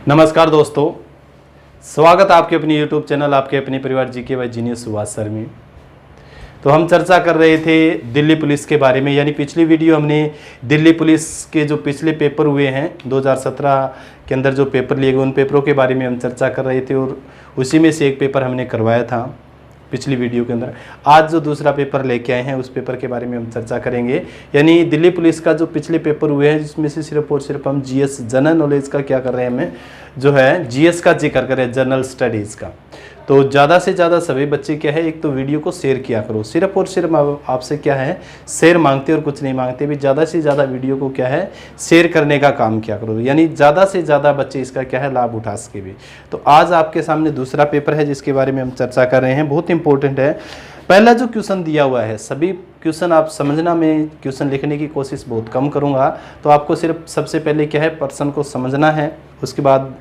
नमस्कार दोस्तों, स्वागत आपके अपनी YouTube चैनल आपके अपने परिवार GK by genius Subhash sir में। तो हम चर्चा कर रहे थे दिल्ली पुलिस के बारे में। यानी पिछली वीडियो हमने दिल्ली पुलिस के जो पिछले पेपर हुए हैं 2017 के अंदर जो पेपर लिए गए उन पेपरों के बारे में हम चर्चा कर रहे थे और उसी में से एक पेपर हमने करवाया था पिछली वीडियो के अंदर। आज जो दूसरा पेपर लेके आए हैं उस पेपर के बारे में हम चर्चा करेंगे। यानी दिल्ली पुलिस का जो पिछले पेपर हुए हैं जिसमें से सिर्फ और सिर्फ हम जीएस जनरल नॉलेज का क्या कर रहे हैं, हमें जो है जीएस का जिक्र कर रहे हैं, जनरल स्टडीज़ का। तो ज़्यादा से ज़्यादा सभी बच्चे क्या है, एक तो वीडियो को शेयर किया करो। सिर्फ और सिर्फ आपसे क्या है, शेयर मांगते और कुछ नहीं मांगते भी। ज़्यादा से ज़्यादा वीडियो को क्या है, शेयर करने का काम किया करो। यानी ज़्यादा से ज़्यादा बच्चे इसका क्या है, लाभ उठा सके भी। तो आज आपके सामने दूसरा पेपर है जिसके बारे में हम चर्चा कर रहे हैं, बहुत इंपॉर्टेंट है। पहला जो क्वेश्चन दिया हुआ है, सभी क्वेश्चन आप समझना, मैं क्वेश्चन लिखने की कोशिश बहुत कम करूँगा। तो आपको सिर्फ सबसे पहले क्या है, प्रश्न को समझना है, उसके बाद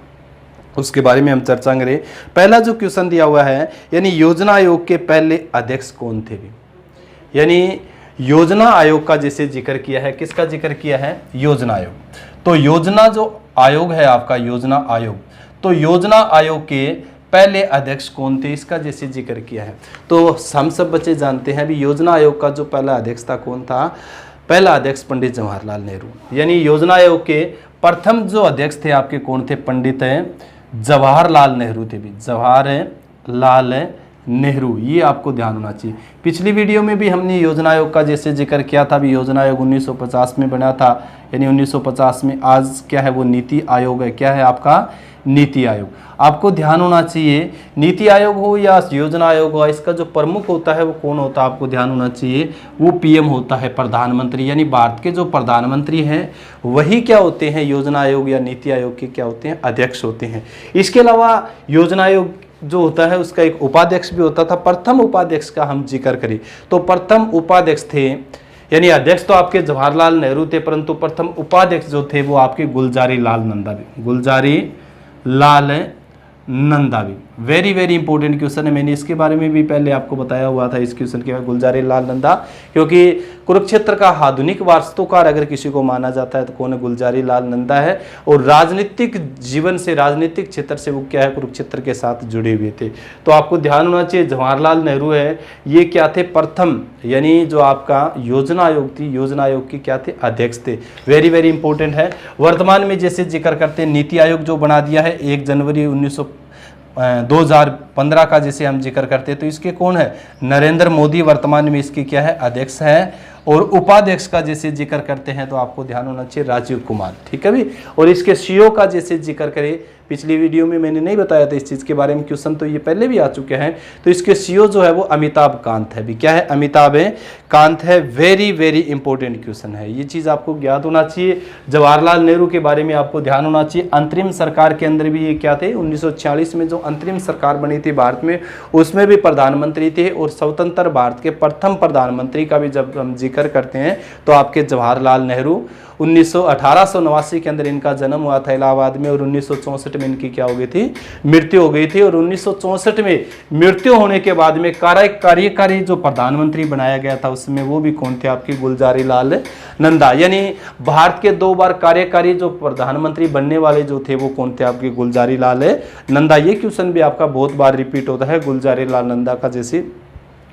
उसके बारे में हम चर्चा करें। पहला जो क्वेश्चन दिया हुआ है, यानी योजना आयोग के पहले अध्यक्ष कौन थे भी। यानी योजना आयोग का जैसे जिक्र किया है, किसका जिक्र किया है, योजना आयोग। तो योजना जो आयोग है आपका, योजना आयोग, तो योजना आयोग के पहले अध्यक्ष कौन थे, इसका जैसे जिक्र किया है। तो हम सब बच्चे जानते हैं भी योजना आयोग का जो पहला अध्यक्ष था कौन था, पहला अध्यक्ष पंडित जवाहरलाल नेहरू। यानी योजना आयोग के प्रथम जो अध्यक्ष थे आपके कौन थे, पंडित जवाहरलाल नेहरू थे भी, जवाहरलाल नेहरू। ये आपको ध्यान होना चाहिए। पिछली वीडियो में भी हमने योजना आयोग का जैसे जिक्र किया था भी, योजना आयोग 1950 में बना था। यानी 1950 में, आज क्या है वो नीति आयोग है। क्या है आपका, नीति आयोग। आपको ध्यान होना चाहिए, नीति आयोग हो या योजना आयोग हो, इसका जो प्रमुख होता है वो कौन होता है, आपको ध्यान होना चाहिए, वो पीएम होता है, प्रधानमंत्री। यानी भारत के जो प्रधानमंत्री हैं वही क्या होते हैं, योजना आयोग या नीति आयोग के क्या होते हैं, अध्यक्ष होते हैं। इसके अलावा योजना आयोग जो होता है उसका एक उपाध्यक्ष भी होता था। प्रथम उपाध्यक्ष का हम जिक्र करें तो प्रथम उपाध्यक्ष थे, यानी अध्यक्ष तो आपके जवाहरलाल नेहरू थे, परंतु प्रथम उपाध्यक्ष जो थे वो आपके गुलजारी लाल नंदा भी, गुलजारी लाल नंदा भी। वेरी वेरी इंपॉर्टेंट क्वेश्चन है। मैंने इसके बारे में भी पहले आपको बताया हुआ था, इस क्वेश्चन के बाद गुलजारी लाल नंदा, क्योंकि कुरुक्षेत्र का आधुनिक वास्तुकार अगर किसी को माना जाता है तो कौन है, गुलजारी लाल नंदा है। और राजनीतिक जीवन से, राजनीतिक क्षेत्र से वो क्या है, कुरुक्षेत्र के साथ जुड़े हुए थे। तो आपको ध्यान होना चाहिए, जवाहरलाल नेहरू है, ये क्या थे, प्रथम, यानी जो आपका योजना आयोग थी, योजना आयोग के क्या थे, अध्यक्ष थे। वेरी वेरी इंपॉर्टेंट है। वर्तमान में जैसे जिक्र करते हैं, नीति आयोग जो बना दिया है 1 जनवरी 2015 का जैसे हम जिक्र करते हैं, तो इसके कौन है, नरेंद्र मोदी वर्तमान में इसके क्या है, अध्यक्ष है। और उपाध्यक्ष का जैसे जिक्र करते हैं तो आपको ध्यान होना चाहिए, राजीव कुमार। ठीक है भी। और इसके सीईओ का जैसे जिक्र करें, पिछली वीडियो में मैंने नहीं बताया था इस चीज़ के बारे में, क्वेश्चन तो ये पहले भी आ चुके हैं। तो इसके सीईओ जो है वो अमिताभ कांत है भी। क्या है, अमिताभ कांत है। वेरी वेरी इंपॉर्टेंट क्वेश्चन है, ये चीज़ आपको ज्ञात होना चाहिए। जवाहरलाल नेहरू के बारे में आपको ध्यान होना चाहिए। अंतरिम सरकार के अंदर भी ये क्या थे, 1946 में जो अंतरिम सरकार बनी थी भारत में, उसमें भी प्रधानमंत्री थे। और स्वतंत्र भारत के प्रथम प्रधानमंत्री का भी जब हम जिक्र करते हैं तो आपके जवाहरलाल नेहरू 1889 के अंदर इनका जन्म हुआ था इलाहाबाद में, और 1964 में इनकी क्या हो गई थी, मृत्यु हो गई थी। और 1964 में मृत्यु होने के बाद में कार्यकारी जो प्रधानमंत्री बनाया गया था उसमें वो भी कौन थे, आपकी गुलजारी लाल नंदा। यानी भारत के 2 बार कार्यकारी जो प्रधानमंत्री बनने वाले जो थे वो कौन थे, आपके गुलजारी लाल नंदा। ये क्वेश्चन भी आपका बहुत बार रिपीट होता है, गुलजारी लाल नंदा का जैसे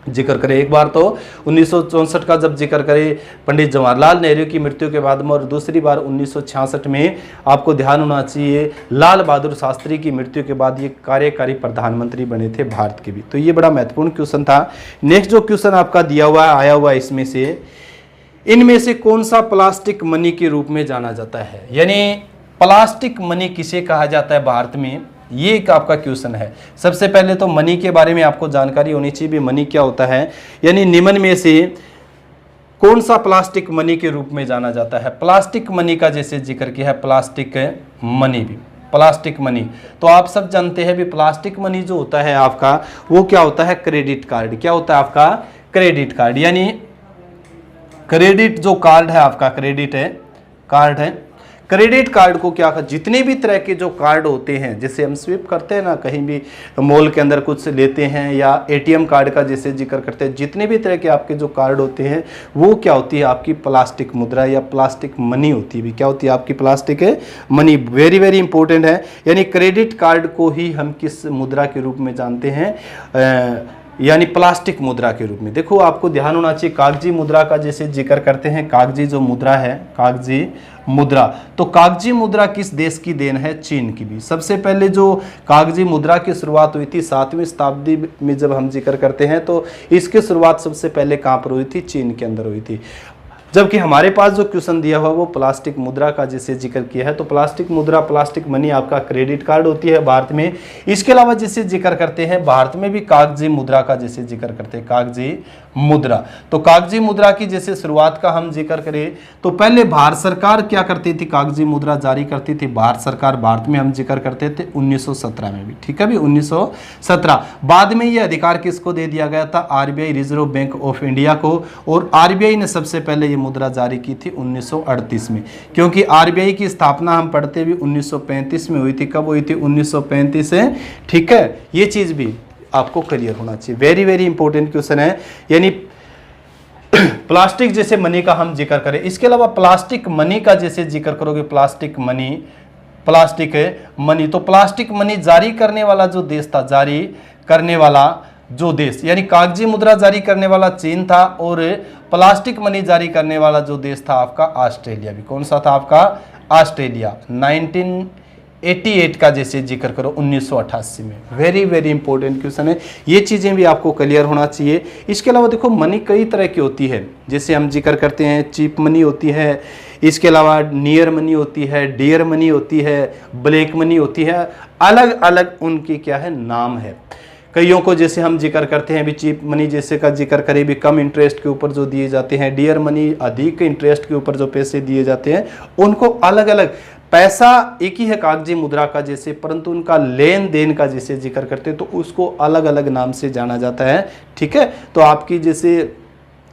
जिक्र करें। एक बार तो 1964 का जब जिक्र करें पंडित जवाहरलाल नेहरू की मृत्यु के बाद में, और दूसरी बार 1966 में आपको ध्यान होना चाहिए लाल बहादुर शास्त्री की मृत्यु के बाद ये कार्यकारी प्रधानमंत्री बने थे भारत के भी। तो ये बड़ा महत्वपूर्ण क्वेश्चन था। नेक्स्ट जो क्वेश्चन आपका दिया हुआ आया हुआ है, इसमें से इनमें से कौन सा प्लास्टिक मनी के रूप में जाना जाता है। यानी प्लास्टिक मनी किसे कहा जाता है भारत में, ये एक आपका क्वेश्चन है। सबसे पहले तो मनी के बारे में आपको जानकारी होनी चाहिए भी, मनी क्या होता है। यानी निम्न में से कौन सा प्लास्टिक मनी के रूप में जाना जाता है। प्लास्टिक मनी का जैसे जिक्र किया है, प्लास्टिक मनी भी, प्लास्टिक मनी। तो आप सब जानते हैं भी प्लास्टिक मनी जो होता है आपका वो क्या होता है, क्रेडिट कार्ड। क्या होता है आपका, क्रेडिट कार्ड। यानी क्रेडिट जो कार्ड है आपका, क्रेडिट कार्ड है, क्रेडिट कार्ड को क्या, जितने भी तरह के जो कार्ड होते हैं, जैसे हम स्विप करते हैं ना, कहीं भी मॉल के अंदर कुछ लेते हैं, या एटीएम कार्ड का जैसे जिक्र करते हैं, जितने भी तरह के आपके जो कार्ड होते हैं वो क्या होती है, आपकी प्लास्टिक मुद्रा या प्लास्टिक मनी होती है। क्या होती है आपकी plastic money. Very very important है। यानी क्रेडिट कार्ड को ही हम किस मुद्रा के रूप में जानते हैं, यानी प्लास्टिक मुद्रा के रूप में। देखो आपको ध्यान होना चाहिए, कागजी मुद्रा का जैसे जिक्र करते हैं, कागजी जो मुद्रा है, कागजी मुद्रा, तो कागजी मुद्रा किस देश की देन है, चीन की भी। सबसे पहले जो कागजी मुद्रा की शुरुआत हुई थी 7वीं शताब्दी में, जब हम जिक्र करते हैं तो इसकी शुरुआत सबसे पहले कहाँ पर हुई थी, चीन के अंदर हुई थी। जबकि हमारे पास जो क्वेश्चन दिया हुआ वो प्लास्टिक मुद्रा का जैसे जिक्र किया है, तो प्लास्टिक मुद्रा, प्लास्टिक मनी आपका क्रेडिट कार्ड होती है भारत में। इसके अलावा जैसे जिक्र करते हैं भारत में भी कागजी मुद्रा का जैसे जिक्र करते हैं, कागजी मुद्रा। तो कागजी मुद्रा की जैसे शुरुआत का हम जिक्र करें तो पहले भारत सरकार क्या करती थी, कागजी मुद्रा जारी करती थी भारत सरकार। भारत में हम जिक्र करते थे 1917 में भी, ठीक है भी, 1917। बाद में ये अधिकार किसको दे दिया गया था, RBI, reserve bank of India को। और आरबीआई ने सबसे पहले ये मुद्रा जारी की थी 1938 में, क्योंकि आरबीआई की स्थापना हम पढ़ते भी 1935 में हुई थी। कब हुई थी, 1935 से, ठीक है। ये चीज भी आपको क्लियर होना चाहिए। वेरी वेरी इंपॉर्टेंट क्वेश्चन है। यानी प्लास्टिक जैसे मनी का हम जिक्र करें, इसके अलावा प्लास्टिक मनी का जैसे जिक्र करोगे, प्लास्टिक मनी, प्लास्टिक मनी, तो प्लास्टिक मनी जारी करने वाला जो देश था, जारी करने वाला जो देश, यानी कागजी मुद्रा जारी करने वाला चीन था, और प्लास्टिक मनी जारी करने वाला जो देश था आपका ऑस्ट्रेलिया भी। कौन सा था आपका, ऑस्ट्रेलिया। 1988 का जैसे जिक्र करो 1988 में। वेरी वेरी इंपॉर्टेंट क्वेश्चन है, ये चीजें भी आपको क्लियर होना चाहिए। इसके अलावा देखो मनी कई तरह की होती है, जैसे हम जिक्र करते हैं चीप मनी होती है, इसके अलावा नियर मनी होती है, डियर मनी होती है, ब्लैक मनी होती है, अलग अलग उनके क्या है, नाम है। कईयों को जैसे हम जिक्र करते हैं भी, चीप मनी जैसे का जिक्र करें भी, कम इंटरेस्ट के ऊपर जो दिए जाते हैं, डियर मनी अधिक इंटरेस्ट के ऊपर जो पैसे दिए जाते हैं, उनको अलग अलग। पैसा एक ही है कागजी मुद्रा का जैसे, परंतु उनका लेन देन का जैसे जिक्र करते हैं तो उसको अलग अलग नाम से जाना जाता है, ठीक है। तो आपकी जैसे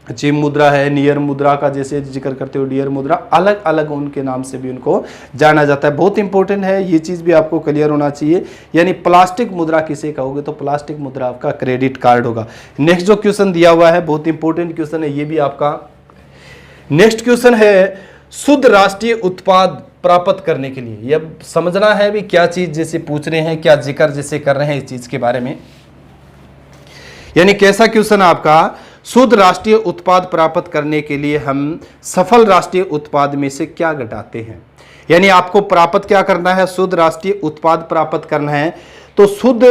चीप मुद्रा है, नियर मुद्रा का जैसे जिक्र करते हो, डियर मुद्रा, अलग अलग उनके नाम से भी उनको जाना जाता है। बहुत इंपॉर्टेंट है, ये चीज़ भी आपको क्लियर होना चाहिए। यानी प्लास्टिक मुद्रा किसे कहोगे, तो प्लास्टिक मुद्रा आपका क्रेडिट कार्ड होगा। नेक्स्ट जो क्वेश्चन दिया हुआ है बहुत इंपॉर्टेंट क्वेश्चन है, ये भी आपका नेक्स्ट क्वेश्चन है, शुद्ध राष्ट्रीय उत्पाद प्राप्त करने के लिए। यह समझना है भी क्या चीज जैसे पूछ रहे हैं, क्या जिक्र जैसे कर रहे हैं इस चीज के बारे में। यानी कैसा क्वेश्चन आपका, शुद्ध राष्ट्रीय उत्पाद प्राप्त करने के लिए हम सफल राष्ट्रीय उत्पाद में से क्या घटाते हैं। यानी आपको प्राप्त क्या करना है, शुद्ध राष्ट्रीय उत्पाद प्राप्त करना है। तो शुद्ध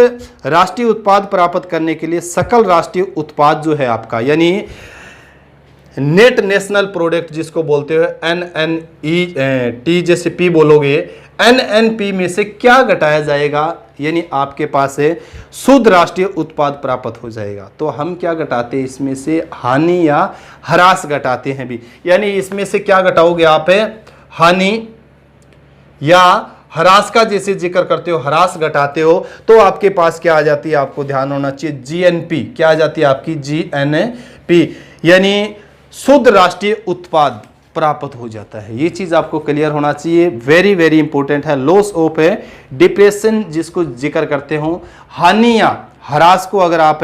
राष्ट्रीय उत्पाद प्राप्त करने के लिए सकल राष्ट्रीय उत्पाद जो है आपका, यानी नेट नेशनल प्रोडक्ट जिसको बोलते हो, NNET जैसे P बोलोगे, NNP में से क्या घटाया जाएगा, यानी आपके पास है शुद्ध राष्ट्रीय उत्पाद प्राप्त हो जाएगा। तो हम क्या घटाते हैं इसमें से, हानि या ह्रास घटाते हैं भी। यानी इसमें से क्या घटाओगे आप, हानि या ह्रास का जैसे जिक्र करते हो, ह्रास घटाते हो, तो आपके पास क्या आ जाती है, आपको ध्यान होना चाहिए, GNP। क्या आ जाती है आपकी, GNP, यानी शुद्ध राष्ट्रीय उत्पाद प्राप्त हो जाता है। ये चीज आपको क्लियर होना चाहिए, वेरी वेरी इंपॉर्टेंट है। लॉस ऑफ है डिप्रेशन जिसको जिक्र करते हो, हानि या ह्रास को अगर आप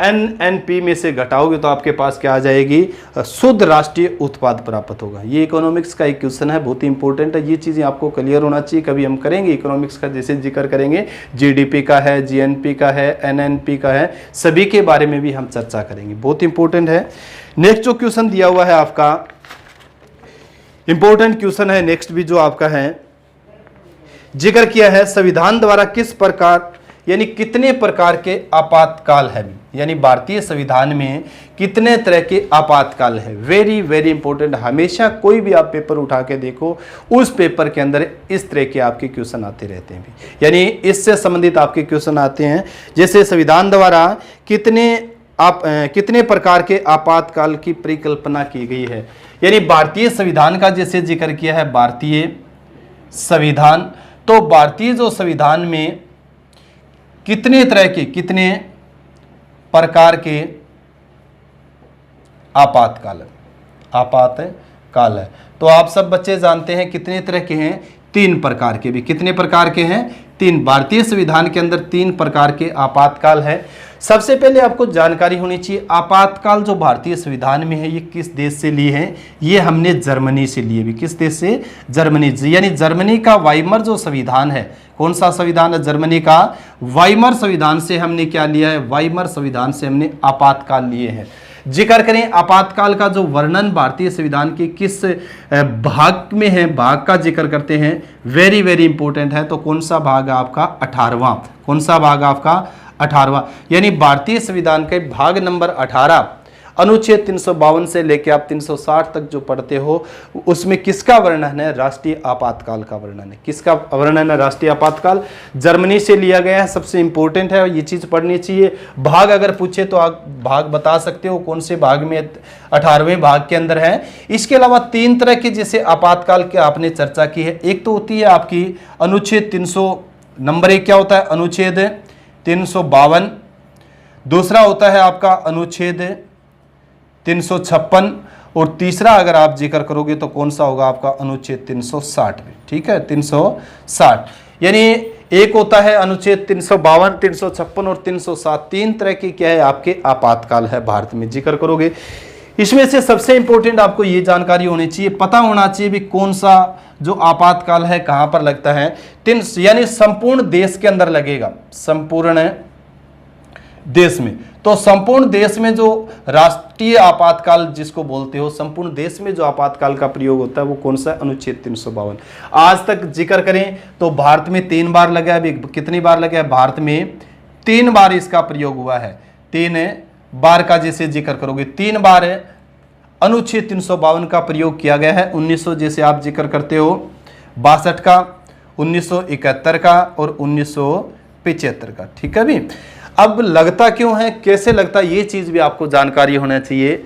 NNP में से घटाओगे तो आपके पास क्या आ जाएगी, शुद्ध राष्ट्रीय उत्पाद प्राप्त होगा। ये इकोनॉमिक्स का एक क्वेश्चन है, बहुत ही इंपॉर्टेंट है। ये चीजें आपको क्लियर होना चाहिए। कभी हम करेंगे इकोनॉमिक्स का जैसे जिक्र करेंगे, GDP का है, GNP का है, NNP का है, सभी के बारे में भी हम चर्चा करेंगे, बहुत इंपॉर्टेंट है। नेक्स्ट जो क्वेश्चन दिया हुआ है आपका, इंपॉर्टेंट क्वेश्चन है नेक्स्ट भी जो आपका है, जिक्र किया है संविधान द्वारा किस प्रकार, यानी कितने प्रकार के आपातकाल है। यानी भारतीय संविधान में कितने तरह के आपातकाल है। वेरी वेरी इंपॉर्टेंट, हमेशा कोई भी आप पेपर उठा के देखो, उस पेपर के अंदर इस तरह के आपके क्वेश्चन आते रहते हैं भी। यानी इससे संबंधित आपके क्वेश्चन आते हैं, जैसे संविधान द्वारा कितने प्रकार के आपातकाल की परिकल्पना की गई है। यानी भारतीय संविधान का जैसे जिक्र किया है, भारतीय संविधान, तो भारतीय जो संविधान में कितने तरह के, कितने प्रकार के आपातकाल है, तो आप सब बच्चे जानते हैं कितने तरह के हैं, 3 प्रकार के भी। कितने प्रकार के हैं? 3। भारतीय संविधान के अंदर 3 प्रकार के आपातकाल है। सबसे पहले आपको जानकारी होनी चाहिए, आपातकाल जो भारतीय संविधान में है ये किस देश से लिए हैं? ये हमने जर्मनी से लिए भी। किस देश से? जर्मनी। यानी जर्मनी का वाइमर जो संविधान है, कौन सा संविधान है? जर्मनी का वाइमर संविधान से हमने क्या लिया है? वाइमर संविधान से हमने आपातकाल लिए हैं। जिक्र करें आपातकाल का जो वर्णन भारतीय संविधान के किस भाग में है, भाग का जिक्र करते हैं, वेरी वेरी इंपॉर्टेंट है। तो कौन सा भाग है आपका? 18वां। कौन सा भाग आपका? 18वां। यानी भारतीय संविधान के भाग नंबर 18 अनुच्छेद 352 से लेकर आप 360 तक जो पढ़ते हो उसमें किसका वर्णन है? राष्ट्रीय आपातकाल का वर्णन है। किसका वर्णन है? राष्ट्रीय आपातकाल। जर्मनी से लिया गया है, सबसे इंपॉर्टेंट है, ये चीज पढ़नी चाहिए। भाग अगर पूछे तो आप भाग बता सकते हो कौन से भाग में, 18वें भाग के अंदर है। इसके अलावा 3 तरह के जैसे आपातकाल की आपने चर्चा की है। एक तो होती है आपकी अनुच्छेद 300, नंबर 1 क्या होता है? अनुच्छेद 352। दूसरा होता है आपका अनुच्छेद 356 और तीसरा अगर आप जिक्र करोगे तो कौन सा होगा आपका? अनुच्छेद 360 भी। ठीक है, 360। यानी एक होता है अनुच्छेद 352, 356 और 360। 3 तरह के क्या है आपके आपातकाल है भारत में, जिक्र करोगे। इसमें से सबसे इंपॉर्टेंट आपको ये जानकारी होनी चाहिए, पता होना चाहिए भी कौन सा जो आपातकाल है कहां पर लगता है। यानी संपूर्ण देश के अंदर लगेगा, संपूर्ण देश में। तो संपूर्ण देश में जो राष्ट्रीय आपातकाल जिसको बोलते हो, संपूर्ण देश में जो आपातकाल का प्रयोग होता है वो कौन सा? अनुच्छेद 352। आज तक जिक्र करें तो भारत में 3 बार लगा है। कितनी बार लगा है? भारत में 3 बार इसका प्रयोग हुआ है। 3 बार का जैसे जिक्र करोगे, 3 बार अनुच्छेद 352 का प्रयोग किया गया है। 1900 जैसे आप जिक्र करते हो 62 का, 1971 का और 1975 का। ठीक है भी। अब लगता क्यों है, कैसे लगता है, ये चीज भी आपको जानकारी होना चाहिए।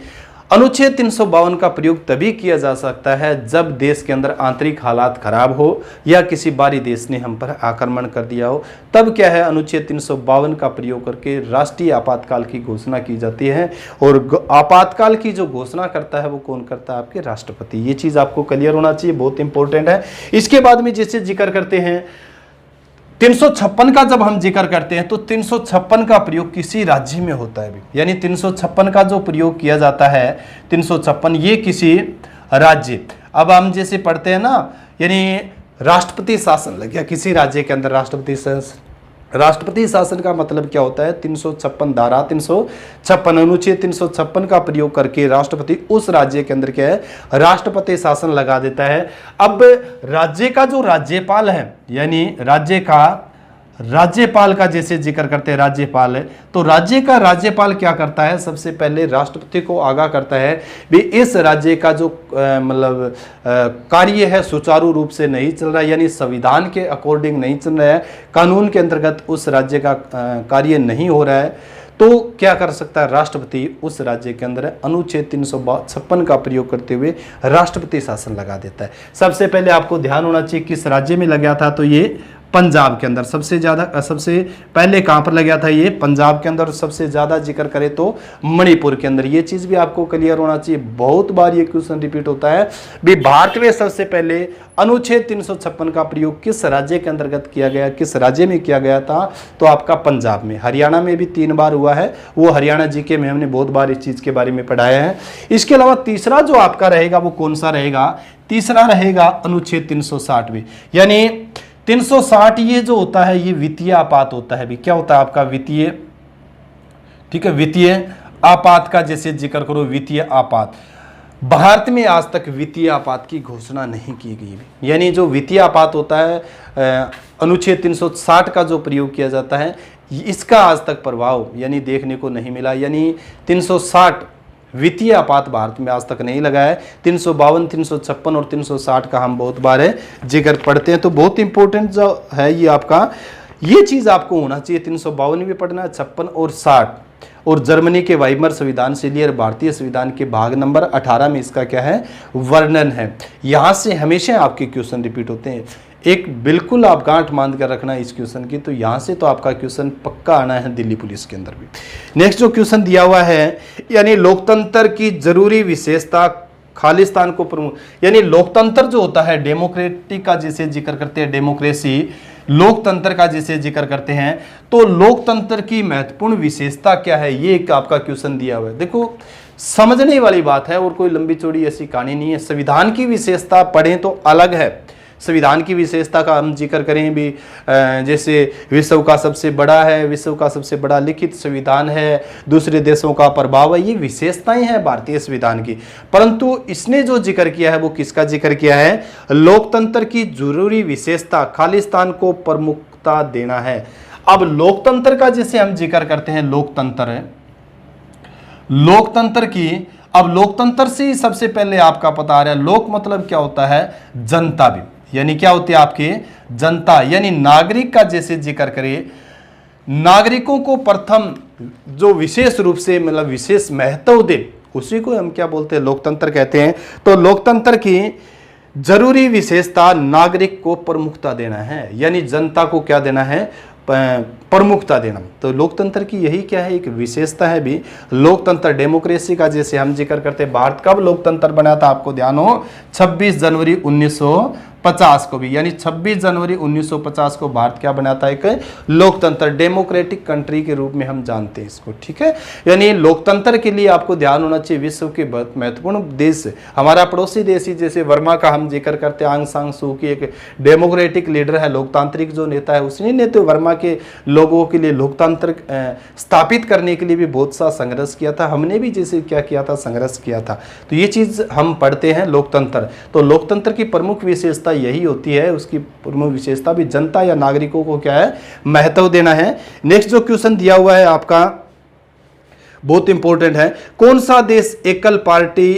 अनुच्छेद 352 का प्रयोग तभी किया जा सकता है जब देश के अंदर आंतरिक हालात खराब हो या किसी बाहरी देश ने हम पर आक्रमण कर दिया हो, तब क्या है अनुच्छेद 352 का प्रयोग करके राष्ट्रीय आपातकाल की घोषणा की जाती है। और आपातकाल की जो घोषणा करता है वो कौन करता है? आपके राष्ट्रपति। ये चीज आपको क्लियर होना चाहिए, बहुत इंपॉर्टेंट है। इसके बाद में जैसे जिक्र करते हैं 356 का जब हम जिक्र करते हैं तो 356 का प्रयोग किसी राज्य में होता है भी। यानी 356 का जो प्रयोग किया जाता है 356 ये किसी राज्य, अब हम जैसे पढ़ते हैं ना, यानी राष्ट्रपति शासन लग गया किसी राज्य के अंदर। राष्ट्रपति शासन का मतलब क्या होता है? 356 धारा 356 अनुच्छेद 356 का प्रयोग करके राष्ट्रपति उस राज्य के अंदर क्या है? राष्ट्रपति शासन लगा देता है। अब राज्य का जो राज्यपाल है, यानी राज्यपाल का जैसे जिक्र करते हैं राज्यपाल है, तो राज्य का राज्यपाल क्या करता है? सबसे पहले राष्ट्रपति को आगाह करता है भी इस राज्य का जो मतलब कार्य है सुचारू रूप से नहीं चल रहा है, यानी संविधान के अकॉर्डिंग नहीं चल रहा है, कानून के अंतर्गत उस राज्य का कार्य नहीं हो रहा है, तो क्या कर सकता है? राष्ट्रपति उस राज्य के अंदर अनुच्छेद 356 का प्रयोग करते हुए राष्ट्रपति शासन लगा देता है। सबसे पहले आपको ध्यान होना चाहिए किस राज्य में लगा था, तो ये पंजाब के अंदर सबसे पहले कहां पर लगा था? ये पंजाब के अंदर। सबसे ज्यादा जिक्र करें तो मणिपुर के अंदर। ये चीज भी आपको क्लियर होना चाहिए, बहुत बार ये क्वेश्चन रिपीट होता है भी भारत में सबसे पहले अनुच्छेद 356 का प्रयोग किस राज्य के अंतर्गत किया गया, किस राज्य में किया गया था? तो आपका पंजाब में। हरियाणा में भी 3 बार हुआ है, वो हरियाणा जीके में हमने बहुत बार इस चीज के बारे में पढ़ाया है। इसके अलावा तीसरा जो आपका रहेगा वो कौन सा रहेगा? तीसरा रहेगा अनुच्छेद 360 भी। यानी 360 ये जो होता है ये वित्तीय आपात होता है भी। क्या होता है आपका? वित्तीय। ठीक है, वित्तीय आपात का जैसे जिक्र करो, वित्तीय आपात। भारत में आज तक वित्तीय आपात की घोषणा नहीं की गई भी। यानी जो वित्तीय आपात होता है अनुच्छेद 360 का जो प्रयोग किया जाता है, इसका आज तक प्रभाव यानी देखने को नहीं मिला। यानी 360 वित्तीय आपात भारत में आज तक नहीं लगा है। 352, 356 और 360 का हम बहुत बार जिक्र पढ़ते हैं, तो बहुत इंपॉर्टेंट जो है ये आपका, ये चीज आपको होना चाहिए। 352 भी पढ़ना है, 56 और 60। और जर्मनी के वाइमर संविधान से लिए भारतीय संविधान के भाग नंबर 18 में इसका क्या है? वर्णन है। यहां से हमेशा आपके क्वेश्चन रिपीट होते हैं। एक बिल्कुल आप गांठ बांध कर रखना इस क्वेश्चन की, तो यहां से तो आपका क्वेश्चन पक्का आना है दिल्ली पुलिस के अंदर भी। नेक्स्ट जो क्वेश्चन दिया हुआ है, यानी लोकतंत्र की जरूरी विशेषता खालिस्तान को प्रमुख, यानी लोकतंत्र जो होता है, डेमोक्रेटिक का जिसे जिक्र करते हैं, डेमोक्रेसी, लोकतंत्र का जिसे जिक्र करते हैं, तो लोकतंत्र की महत्वपूर्ण विशेषता क्या है, ये एक आपका क्वेश्चन दिया हुआ है। देखो समझने वाली बात है और कोई लंबी चौड़ी ऐसी कहानी नहीं है। संविधान की विशेषता पढ़ें तो अलग है। संविधान की विशेषता का हम जिक्र करें भी, जैसे विश्व का सबसे बड़ा है, विश्व का सबसे बड़ा लिखित संविधान है, दूसरे देशों का प्रभाव है, ये विशेषताएं हैं भारतीय संविधान की। परंतु इसने जो जिक्र किया है वो किसका जिक्र किया है, लोकतंत्र की जरूरी विशेषता खालिस्तान को प्रमुखता देना है। अब लोकतंत्र का जिसे हम जिक्र करते हैं, लोकतंत्र की, अब लोकतंत्र से सबसे पहले आपका पता आ रहा है, लोक मतलब क्या होता है, जनता भी, यानी क्या होती है आपकी जनता, यानी नागरिक का जैसे जिक्र करें, नागरिकों को प्रथम जो विशेष रूप से मतलब विशेष महत्व दे, उसी को हम क्या बोलते हैं, लोकतंत्र कहते हैं। तो लोकतंत्र की जरूरी विशेषता नागरिक को प्रमुखता देना है, यानी जनता को क्या देना है, प्रमुखता देना। तो लोकतंत्र की यही क्या है, एक विशेषता है भी। लोकतंत्र, डेमोक्रेसी का जैसे हम जिक्र करते हैं, भारत कब लोकतंत्र बना था आपको ध्यान हो, 26 जनवरी 1950 को भी, यानी 26 जनवरी 1950 को भारत क्या बना था, एक लोकतंत्र, डेमोक्रेटिक कंट्री के रूप में हम जानते हैं इसको, ठीक है। यानी लोकतंत्र के लिए आपको ध्यान होना चाहिए, विश्व के बहुत महत्वपूर्ण देश, हमारा पड़ोसी देश ही जैसे वर्मा का हम जिक्र करते हैं, आंग सान सू की एक डेमोक्रेटिक लीडर है, लोकतांत्रिक जो नेता है, उसने ने तो वर्मा के लोगों के लिए लोकतंत्र स्थापित करने के लिए भी बहुत सा संघर्ष किया था। हमने भी जैसे क्या किया था, संघर्ष किया था। तो ये चीज हम पढ़ते हैं लोकतंत्र। तो लोकतंत्र की प्रमुख विशेषता यही होती है, उसकी प्रमुख विशेषता भी जनता या नागरिकों को क्या है, महत्व देना है। नेक्स्ट जो क्वेश्चन दिया हुआ है आपका बहुत इंपॉर्टेंट है, कौन सा देश एकल पार्टी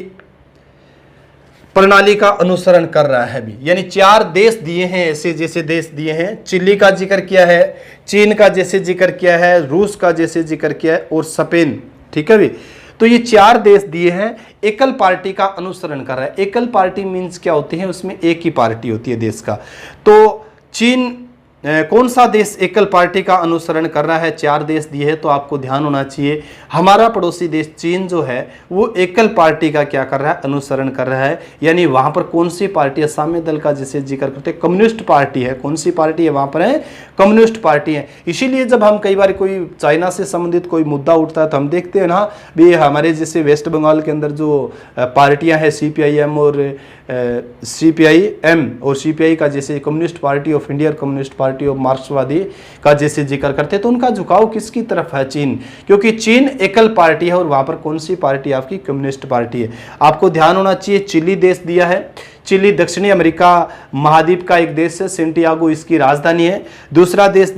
प्रणाली का अनुसरण कर रहा है भी, यानी 4 देश दिए हैं ऐसे, जैसे देश दिए हैं, चिली का जिक्र किया है, चीन का जैसे जिक्र किया है, रूस का जैसे जिक्र किया है और स्पेन, ठीक है भी। तो ये 4 देश दिए हैं एकल पार्टी का अनुसरण कर रहा है। एकल पार्टी मींस क्या होती है, उसमें एक ही पार्टी होती है देश का। तो चीन, कौन सा देश एकल पार्टी का अनुसरण कर रहा है, 4 देश दिए हैं, तो आपको ध्यान होना चाहिए हमारा पड़ोसी देश चीन जो है वो एकल पार्टी का क्या कर रहा है, अनुसरण कर रहा है। यानी वहां पर कौन सी पार्टी है, साम्य दल का जिसे जिक्र करते हैं, कम्युनिस्ट पार्टी है। कौन सी पार्टी है वहां पर है, कम्युनिस्ट पार्टी है। इसीलिए जब हम कई बार कोई चाइना से संबंधित कोई मुद्दा उठता है तो हम देखते हैं ना भी, हमारे जैसे वेस्ट बंगाल के अंदर जो पार्टियां हैं, CPIM और CPI का जैसे communist party of India, communist party of मार्क्सवादी का जैसे जिक्र करते हैं, तो उनका झुकाव किसकी तरफ है, चीन, क्योंकि चीन एकल पार्टी है और वहां पर कौन सी पार्टी आपकी, कम्युनिस्ट पार्टी है। आपको ध्यान होना चाहिए चिली देश दिया है, चिली दक्षिणी अमेरिका महाद्वीप का एक देश है, सेंटियागो इसकी राजधानी है। दूसरा देश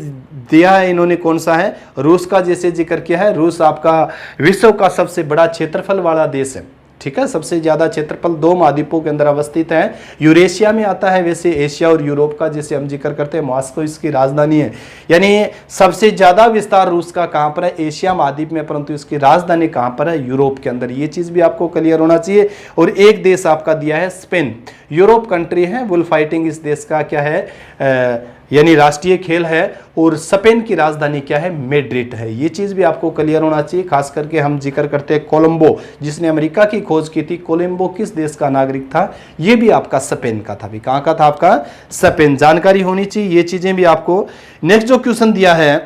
दिया है इन्होंने, कौन सा है, रूस का जैसे जिक्र किया है। रूस आपका विश्व का सबसे बड़ा क्षेत्रफल वाला देश है, ठीक है, सबसे ज्यादा क्षेत्रफल 2 महाद्वीपों के अंदर अवस्थित है, यूरेशिया में आता है। वैसे एशिया और यूरोप का जैसे हम जिक्र करते हैं, मॉस्को इसकी राजधानी है। यानी सबसे ज्यादा विस्तार रूस का कहां पर है, एशिया महाद्वीप में, परंतु इसकी राजधानी कहां पर है, यूरोप के अंदर। ये चीज भी आपको क्लियर होना चाहिए। और एक देश आपका दिया है स्पेन, यूरोप कंट्री है, बुल फाइटिंग इस देश का क्या है, यानी राष्ट्रीय खेल है। और स्पेन की राजधानी क्या है, मैड्रिड है। ये चीज भी आपको क्लियर होना चाहिए। खास करके हम जिक्र करते हैं कोलंबो, जिसने अमेरिका की खोज की थी, कोलंबो किस देश का नागरिक था, ये भी आपका स्पेन का था भी। कहां का था आपका, स्पेन। जानकारी होनी चाहिए ये चीजें भी आपको। नेक्स्ट जो क्वेश्चन दिया है,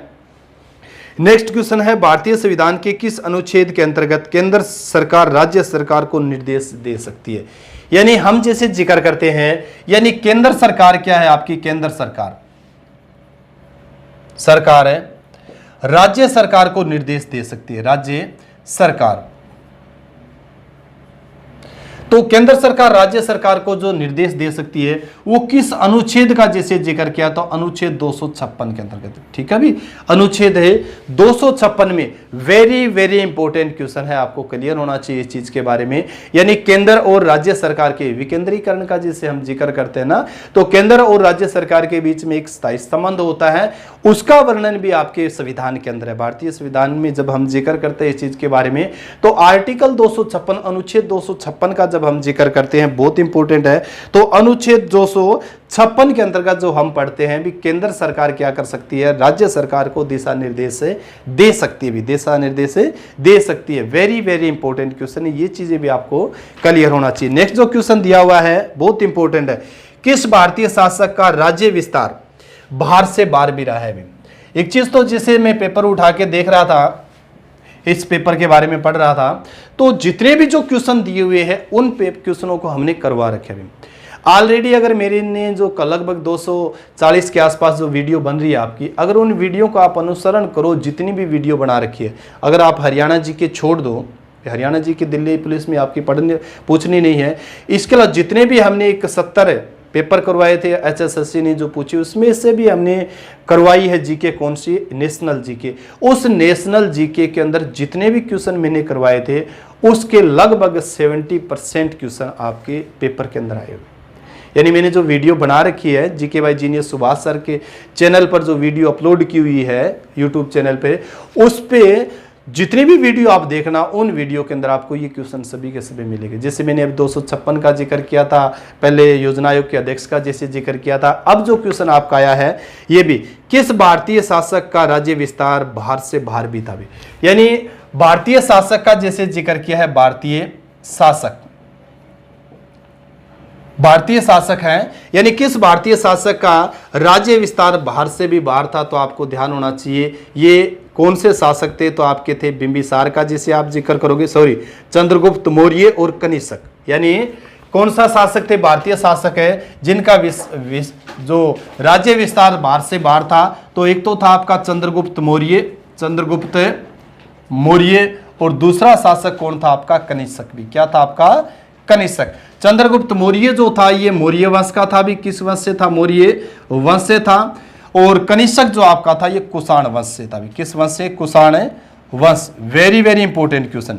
नेक्स्ट क्वेश्चन है, भारतीय संविधान के किस अनुच्छेद के अंतर्गत केंद्र सरकार राज्य सरकार को निर्देश दे सकती है। यानी हम जैसे जिक्र करते हैं, यानी केंद्र सरकार क्या है आपकी, केंद्र सरकार है, राज्य सरकार को निर्देश दे सकती है, राज्य सरकार। तो केंद्र सरकार राज्य सरकार को जो निर्देश दे सकती है वो किस अनुच्छेद का जैसे जिक्र किया, तो अनुच्छेद 256 के अंतर्गत, ठीक है भी। अनुच्छेद है 256 में, वेरी वेरी इंपॉर्टेंट क्वेश्चन है, आपको क्लियर होना चाहिए इस चीज के बारे में। यानी केंद्र और राज्य सरकार के विकेंद्रीकरण का जिसे हम जिक्र करते हैं ना, तो केंद्र और राज्य सरकार के बीच में एक स्थायी संबंध होता है, उसका वर्णन भी आपके संविधान के अंदर है। भारतीय संविधान में जब हम जिक्र करते हैं इस चीज के बारे में, तो आर्टिकल 256, अनुच्छेद 256 का जब हम जिक्र करते हैं बहुत इंपॉर्टेंट है। तो अनुच्छेद 256 के अंतर्गत जो हम पढ़ते हैं भी केंद्र सरकार क्या कर सकती है, राज्य सरकार को दिशा निर्देश दे सकती है, भी दिशा निर्देश दे सकती है। वेरी वेरी इंपॉर्टेंट क्वेश्चन है, ये चीजें भी आपको क्लियर होना चाहिए। नेक्स्ट जो क्वेश्चन दिया हुआ है बहुत इंपॉर्टेंट है, किस भारतीय शासक का राज्य विस्तार बाहर से बाहर भी रहा है। भी एक चीज तो जिसे मैं पेपर उठा के देख रहा था, इस पेपर के बारे में पढ़ रहा था, तो जितने भी जो क्वेश्चन दिए हुए हैं उन क्वेश्चनों को हमने करवा रखे हैं ऑलरेडी। अगर मेरे ने जो लगभग 240 के आसपास जो वीडियो बन रही है आपकी, अगर उन वीडियो को आप अनुसरण करो, जितनी भी वीडियो बना रखी है, अगर आप हरियाणा जी के छोड़ दो, हरियाणा जी की दिल्ली पुलिस में आपकी पूछनी नहीं है, इसके अलावा जितने भी हमने 71 पेपर करवाए थे HSSC ने जो पूछी, उसमें से भी हमने करवाई है जीके, कौन सी, नेशनल जीके। उस नेशनल जीके के अंदर जितने भी क्वेश्चन मैंने करवाए थे उसके लगभग 70% क्वेश्चन आपके पेपर के अंदर आए हुए। यानी मैंने जो वीडियो बना रखी है GK by genius Subhash sir के चैनल पर, जो वीडियो अपलोड की हुई है यूट्यूब चैनल पे, उस पे जितनी भी वीडियो आप देखना, उन वीडियो के अंदर आपको ये क्वेश्चन सभी के सभी मिलेंगे। जैसे मैंने अब 256 का जिक्र किया था, पहले योजना आयोग के अध्यक्ष का जैसे जिक्र किया था, अब जो क्वेश्चन आपका आया है ये भी, किस भारतीय शासक का राज्य विस्तार बाहर से बाहर भी था। भी यानी भारतीय शासक का जैसे जिक्र किया है, भारतीय शासक, भारतीय शासक हैं, यानी किस भारतीय शासक का राज्य विस्तार बाहर से भी बाहर था। तो आपको ध्यान होना चाहिए ये कौन से शासक थे, तो आपके थे बिंबिसार का, जिसे आप जिक्र करोगे, सॉरी, चंद्रगुप्त मौर्य और कनिष्क। यानी कौन सा शासक थे, भारतीय शासक है जिनका जो राज्य विस्तार बाहर से बाहर था। तो एक तो था आपका चंद्रगुप्त मौर्य, और दूसरा शासक कौन था आपका, कनिष्क। भी क्या था आपका, कनिष्क। चंद्रगुप्त मौर्य जो था ये मौर्य वंश का था, भी किस वंश से था, मौर्य वंश से था। और कनिष्क जो आपका था ये कुषाण वंश से था, भी किस वंश से, कुषाण वंश। Very very important question.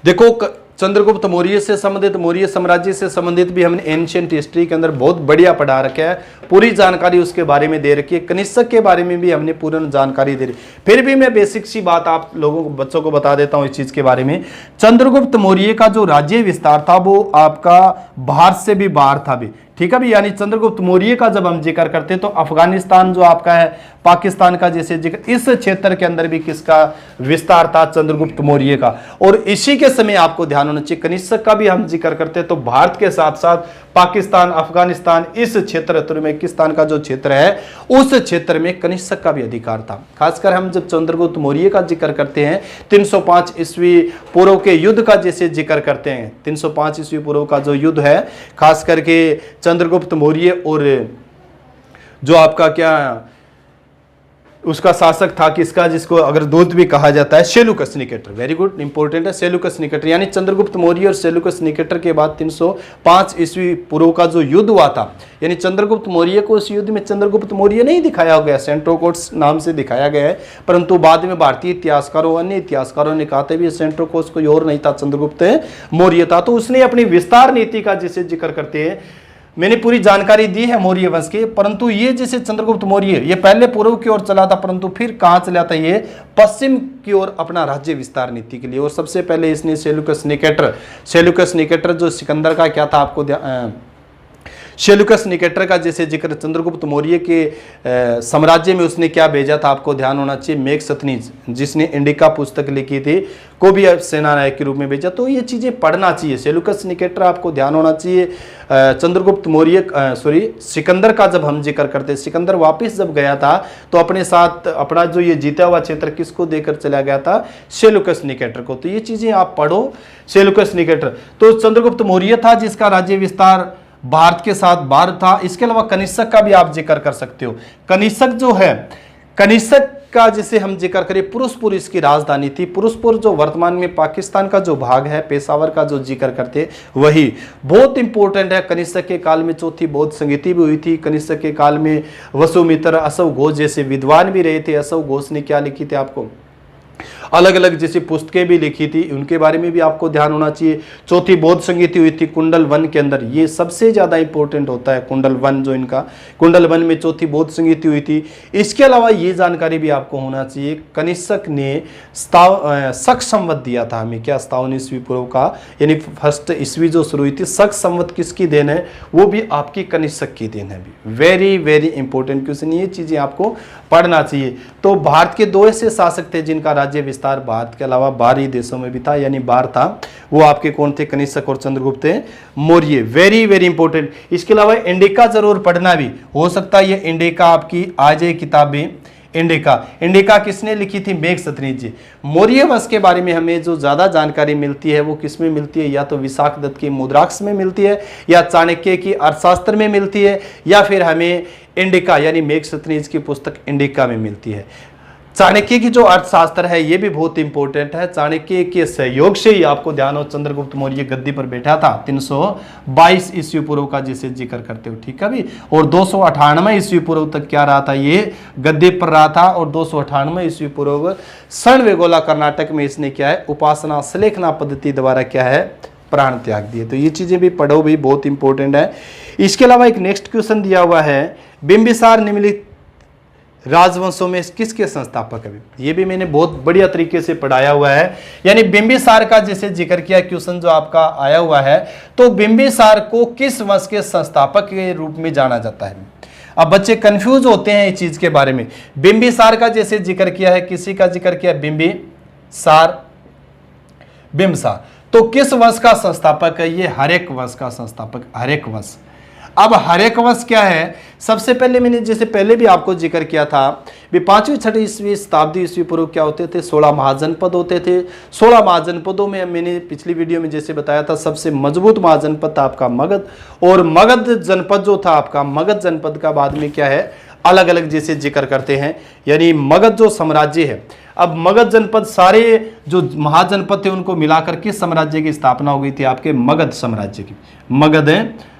देखो चंद्रगुप्त मौर्य से संबंधित, मौर्य साम्राज्य से संबंधित भी हमने एंशिएंट हिस्ट्री के अंदर बहुत बढ़िया पढ़ा रखा है, पूरी जानकारी उसके बारे में दे रखी है। कनिष्क के बारे में भी हमने पूर्ण जानकारी दे रही। फिर भी मैं बेसिक सी बात आप लोगों को, बच्चों को बता देता हूं इस चीज के बारे में। चंद्रगुप्त मौर्य का जो राज्य विस्तार था वो आपका बाहर से भी बाहर था भी, ठीक है भी। यानी चंद्रगुप्त मौर्य का जब हम जिक्र करते हैं तो अफगानिस्तान जो आपका है, पाकिस्तान का जैसे जिक्र, इस क्षेत्र के अंदर भी किसका विस्तार था, चंद्रगुप्त मौर्य का। और इसी के समय आपको ध्यान होना चाहिए, कनिष्क का भी हम जिक्र करते हैं तो भारत के साथ साथ पाकिस्तान, अफगानिस्तान, इस क्षेत्र तुर्कमेनिस्तान का जो क्षेत्र है उस क्षेत्र में कनिष्क का भी अधिकार था। खासकर हम जब चंद्रगुप्त मौर्य का जिक्र करते हैं, 305 ईस्वी पूर्व के युद्ध का जैसे जिक्र करते हैं, 305 ईस्वी पूर्व का जो युद्ध है, खास करके चंद्रगुप्त मौर्य और जो आपका क्या उसका शासक था किसका, जिसको अगर दूत भी कहा जाता है, Seleucus Nicator. Very good, important है सेल्यूकस निकेटर। यानी चंद्रगुप्त मौर्य और सेल्यूकस निकेटर के बाद 305 ईस्वी पूर्व का जो युद्ध हुआ था, यानी चंद्रगुप्त मौर्य को उस युद्ध में चंद्रगुप्त मौर्य नहीं दिखाया गया, सेंट्रोकोस नाम से दिखाया गया है, परंतु बाद में भारतीय इतिहासकारों, अन्य इतिहासकारों ने कहा था भी सेंट्रोकोस कोई और नहीं था, चंद्रगुप्त मौर्य था। तो उसने अपनी विस्तार नीति का जिसे जिक्र करते हैं, मैंने पूरी जानकारी दी है मौर्य वंश की, परंतु ये जैसे चंद्रगुप्त मौर्य ये पहले पूर्व की ओर चला था, परंतु फिर कहां चला था, ये पश्चिम की ओर अपना राज्य विस्तार नीति के लिए। और सबसे पहले इसने सेल्यूकस निकेटर जो सिकंदर का क्या था, आपको सेल्यूकस निकेटर का जैसे जिक्र चंद्रगुप्त मौर्य के साम्राज्य में उसने क्या भेजा था, आपको ध्यान होना चाहिए, मेघसतनीज, जिसने इंडिका पुस्तक लिखी थी, को भी सेनानायक के रूप में भेजा। तो ये चीजें पढ़ना चाहिए। सेल्यूकस निकेटर आपको ध्यान होना चाहिए। चंद्रगुप्त मौर्य सिकंदर का जब हम जिक्र करते, सिकंदर वापस जब गया था तो अपने साथ अपना जो ये जीता हुआ क्षेत्र किसको देकर चला गया था, सेल्यूकस निकेटर को। तो ये चीजें आप पढ़ो, सेल्यूकस निकेटर। तो चंद्रगुप्त मौर्य था जिसका राज्य विस्तार भारत के साथ बाहर था। इसके अलावा कनिष्क का भी आप जिक्र कर सकते हो। कनिष्क जो है, कनिष्क का जिसे हम जिक्र करें, पुरुषपुर इसकी राजधानी थी। पुरुषपुर जो वर्तमान में पाकिस्तान का जो भाग है, पेशावर का जो जिक्र करते वही बहुत इंपॉर्टेंट है। कनिष्क के काल में चौथी बौद्ध संगीति भी हुई थी। कनिष्क के काल में वसुमित्र, अशव घोष जैसे विद्वान भी रहे थे। अशव घोष ने क्या लिखी थी, आपको अलग अलग जैसे पुस्तकें भी लिखी थी, उनके बारे में भी आपको ध्यान होना चाहिए। चौथी बौद्ध संगीति हुई थी कुंडल वन के अंदर, ये सबसे ज़्यादा इंपॉर्टेंट होता है कुंडल वन, जो इनका कुंडल वन में चौथी बौद्ध संगीति हुई थी। इसके अलावा ये जानकारी भी आपको होना चाहिए, कनिष्क ने शक संवत दिया था हमें, क्या 57 ईस्वी पूर्व का, यानी फर्स्ट ईस्वी जो शुरू हुई थी, शक संवत किसकी देन है, वो भी आपकी कनिष्क की देन है। वेरी वेरी इंपॉर्टेंट क्वेश्चन, ये चीज़ें आपको पढ़ना चाहिए। तो भारत के दो ऐसे शासक थे जिनका राज्य विस्तार भारत के अलावा बाहरी देशों में भी था, यानी बाहर था, वो आपके कौन थे, कनिष्क और Chandragupta Maurya. Very very important. इसके अलावा इंडिका जरूर पढ़ना भी, हो सकता है ये इंडिका आपकी आ जाए किताबें। इंडिका किसने लिखी थी, मेघसतनीज जी। मौर्य वंश के बारे में हमें जो ज्यादा जानकारी मिलती है वो किस में मिलती है, या तो विशाख दत्त की मुद्राक्ष में मिलती है, या चाणक्य की अर्थशास्त्र में मिलती है, या फिर हमें इंडिका यानी मेघसतनीज की पुस्तक इंडिका में मिलती है। चाणक्य की जो अर्थशास्त्र है ये भी बहुत इंपॉर्टेंट है। चाणक्य के सहयोग से ही आपको ध्यान हो चंद्रगुप्त मौर्य गद्दी पर बैठा था 322 ईस्वी पूर्व का, जिसे जिक्र करते हो, ठीक है भी। और 298 ईस्वी पूर्व तक क्या रहा था, ये गद्दी पर रहा था। और 298 ईस्वी पूर्व सणवेगोला कर्नाटक में इसने क्या है, उपासना सलेखना पद्धति द्वारा क्या है, प्राण त्याग दिए। तो ये चीजें भी पढ़ो भी, बहुत इंपॉर्टेंट है। इसके अलावा एक नेक्स्ट क्वेश्चन दिया हुआ है, बिंबिसार निम्नलिखित राजवंशों में किसके संस्थापक है, ये भी मैंने बहुत बढ़िया तरीके से पढ़ाया हुआ है। यानी बिंबिसार का जैसे जिक्र किया, क्वेश्चन जो आपका आया हुआ है, तो बिंबिसार को किस वंश के संस्थापक के रूप में जाना जाता है। अब बच्चे कंफ्यूज होते हैं इस चीज के बारे में। बिंबिसार का जैसे जिक्र किया है, किसी का जिक्र किया, बिंबिसार, तो किस वंश का संस्थापक है, ये हर्यक वंश का संस्थापक, हर्यक वंश। अब हर्यक वंश क्या है, सबसे पहले मैंने जैसे पहले भी आपको जिक्र किया था, 5वीं 6वीं ईस्वी शताब्दी ईस्वी पूर्व क्या होते थे, 16 महाजनपद होते थे। 16 महाजनपदों में मैंने पिछली वीडियो में जैसे बताया था, सबसे मजबूत महाजनपद था आपका मगध। और मगध जनपद जो था आपका, मगध जनपद का बाद में क्या है, अलग अलग जैसे जिक्र करते हैं, यानी मगध जो साम्राज्य है। अब मगध जनपद सारे जो महाजनपद थे उनको मिलाकर किस साम्राज्य की स्थापना हो गई थी, आपके मगध साम्राज्य की, मगध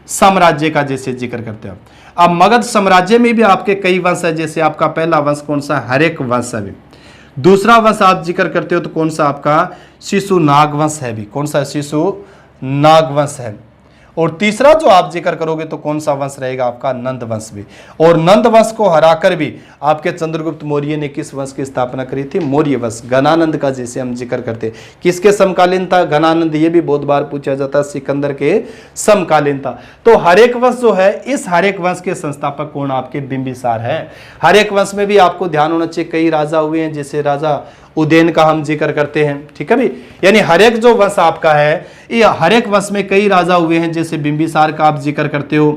साम्राज्य का जैसे जिक्र करते हैं। अब मगध साम्राज्य में भी आपके कई वंश है, जैसे आपका पहला वंश कौन सा, हर्यक वंश है भी। दूसरा वंश आप जिक्र करते हो तो कौन सा, आपका शिशु नाग वंश है भी, कौन सा, शिशु नाग वंश है। और तीसरा जो आप जिक्र करोगे तो कौन सा वंश रहेगा, आपका नंद वंश भी। और नंद वंश को हराकर भी आपके चंद्रगुप्त मौर्य ने किस वंश की स्थापना करी थी, मौर्य वंश। घनानंद का जैसे हम जिक्र करते, किसके समकालीन था घनानंद, ये भी बहुत बार पूछा जाता है, सिकंदर के समकालीन था। तो हर्यक वंश जो है, इस हर्यक वंश के संस्थापक कौन, आपके बिंबिसार है। हर्यक वंश में भी आपको ध्यान होना चाहिए, कई राजा हुए हैं, जैसे राजा उदयन का हम जिक्र करते हैं, ठीक है भी। यानी हर्यक जो वंश आपका है, ये हर्यक वंश में कई राजा हुए हैं, जैसे बिंबिसार का आप जिक्र करते हो।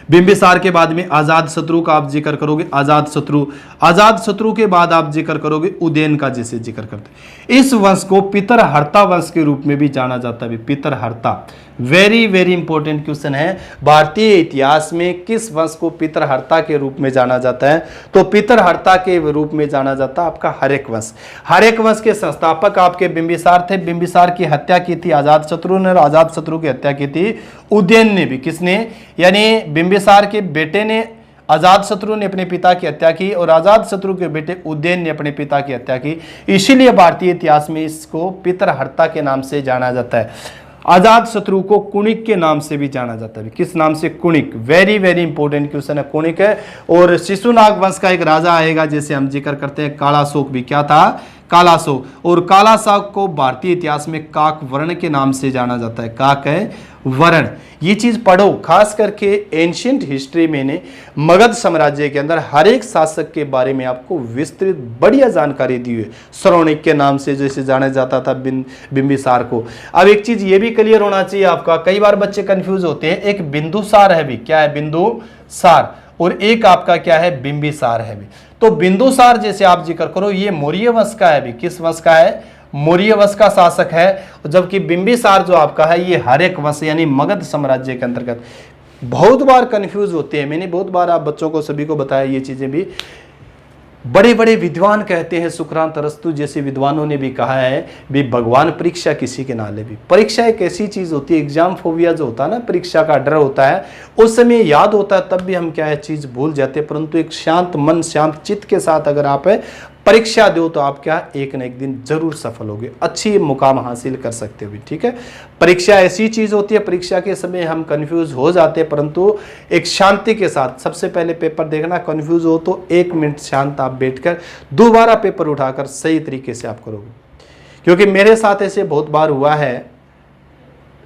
बिंबिसार के बाद में आजाद शत्रु का आप जिक्र करोगे, आजाद शत्रु के बाद आप जिक्र करोगे उदयन का जैसे जिक्र करते। इस वंश को पितरहर्ता वंश के रूप में भी जाना जाता है, पितरहर्ता। वेरी वेरी इंपॉर्टेंट क्वेश्चन है, भारतीय इतिहास में किस वंश को पितरहर्ता के रूप में जाना जाता है, तो पितरहर्ता के रूप में जाना जाता है आपका हर्यक वंश। हर्यक वंश के संस्थापक आपके बिंबिसार थे। बिंबिसार की हत्या की थी अजात शत्रु ने, और अजात शत्रु की हत्या की थी उदयन ने भी। किसने, यानी बिंबिसार के बेटे ने, अजात शत्रु ने अपने पिता की हत्या की, और अजात शत्रु के बेटे उदयन ने अपने पिता की हत्या की। इसीलिए भारतीय इतिहास में इसको पितरहर्ता के नाम से जाना जाता है। अजात शत्रु को कुणिक के नाम से भी जाना जाता है, किस नाम से, Kunik. Very very important question है, कुणिक है। और शिशुनाग वंश का एक राजा आएगा, जैसे हम जिक्र करते हैं, कालाशोक भी, क्या था, कालाशोक। और कालाशोक को भारतीय इतिहास में काक वर्ण के नाम से जाना जाता है, काक है वर्ण। ये चीज पढ़ो, खास करके एंशियंट हिस्ट्री में ने मगध साम्राज्य के अंदर हर एक शासक के बारे में आपको विस्तृत बढ़िया जानकारी दी है। श्रवणिक के नाम से जैसे जाना जाता था बिंबिसार को। अब एक चीज ये भी क्लियर होना चाहिए आपका, कई बार बच्चे कंफ्यूज होते हैं, एक बिंदुसार है भी, क्या है, बिंदुसार, और एक आपका क्या है, बिंबिसार है भी। तो बिंदुसार जैसे आप जिक्र करो, ये मौर्य वंश का है भी, किस वंश का है, मौर्य वंश का शासक है। जबकि बिंबिसार जो आपका है, ये हर्यक वंश यानी मगध साम्राज्य के अंतर्गत। बहुत बार कंफ्यूज होते हैं, मैंने बहुत बार आप बच्चों को सभी को बताया ये चीजें भी। बड़े बड़े विद्वान कहते हैं, सुकरात अरस्तु जैसे विद्वानों ने भी कहा है भी, भगवान परीक्षा किसी के ना ले भी। परीक्षा एक ऐसी चीज होती है, एग्जाम फोबिया जो होता है ना, परीक्षा का डर होता है, उस समय याद होता है, तब भी हम क्या है चीज भूल जाते हैं। परंतु एक शांत मन शांत चित्त के साथ अगर आप परीक्षा दो तो आप क्या एक न एक दिन जरूर सफल होगे, अच्छी मुकाम हासिल कर सकते हो भी। ठीक है, परीक्षा ऐसी चीज होती है, परीक्षा के समय हम कंफ्यूज हो जाते हैं, परंतु एक शांति के साथ सबसे पहले पेपर देखना। कंफ्यूज हो तो 1 मिनट शांत आप बैठकर दोबारा पेपर उठाकर सही तरीके से आप करोगे, क्योंकि मेरे साथ ऐसे बहुत बार हुआ है,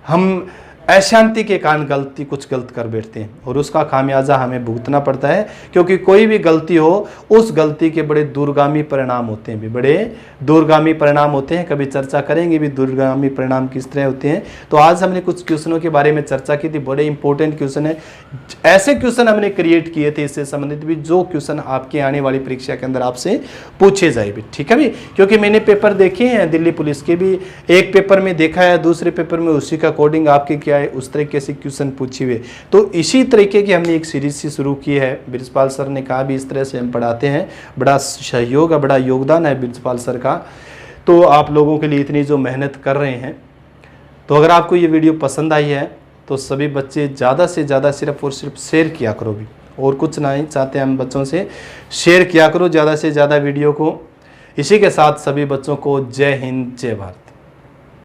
हम अशांति के कारण कुछ गलत कर बैठते हैं और उसका खामियाजा हमें भुगतना पड़ता है, क्योंकि कोई भी गलती हो उस गलती के बड़े दूरगामी परिणाम होते हैं भी, बड़े दूरगामी परिणाम होते हैं। कभी चर्चा करेंगे भी दूरगामी परिणाम किस तरह होते हैं। तो आज हमने कुछ क्वेश्चनों के बारे में चर्चा की थी, बड़े इंपॉर्टेंट क्वेश्चन है, ऐसे क्वेश्चन हमने क्रिएट किए थे इससे संबंधित भी, जो क्वेश्चन आपके आने वाली परीक्षा के अंदर आपसे पूछे जाए भी। ठीक है भी, क्योंकि मैंने पेपर देखे हैं दिल्ली पुलिस के भी, एक पेपर में देखा है, दूसरे पेपर में उसी का अकॉर्डिंग आपके क्या है उस तरीके से क्वेश्चन पूछे हुए। तो इसी तरीके की हमने एक सीरीज से शुरू की है। ब्रिजपाल सर ने कहा भी इस तरह से हम पढ़ाते हैं, बड़ा सहयोग है, बड़ा योगदान है ब्रिजपाल सर का। तो आप लोगों के लिए इतनी जो मेहनत कर रहे हैं, तो अगर आपको ये वीडियो पसंद आई है तो सभी बच्चे ज़्यादा से ज़्यादा सिर्फ और सिर्फ शेयर किया करो भी, और कुछ नहीं चाहते हम बच्चों से, शेयर किया करो ज़्यादा से ज़्यादा वीडियो को। इसी के साथ सभी बच्चों को जय हिंद जय भारत।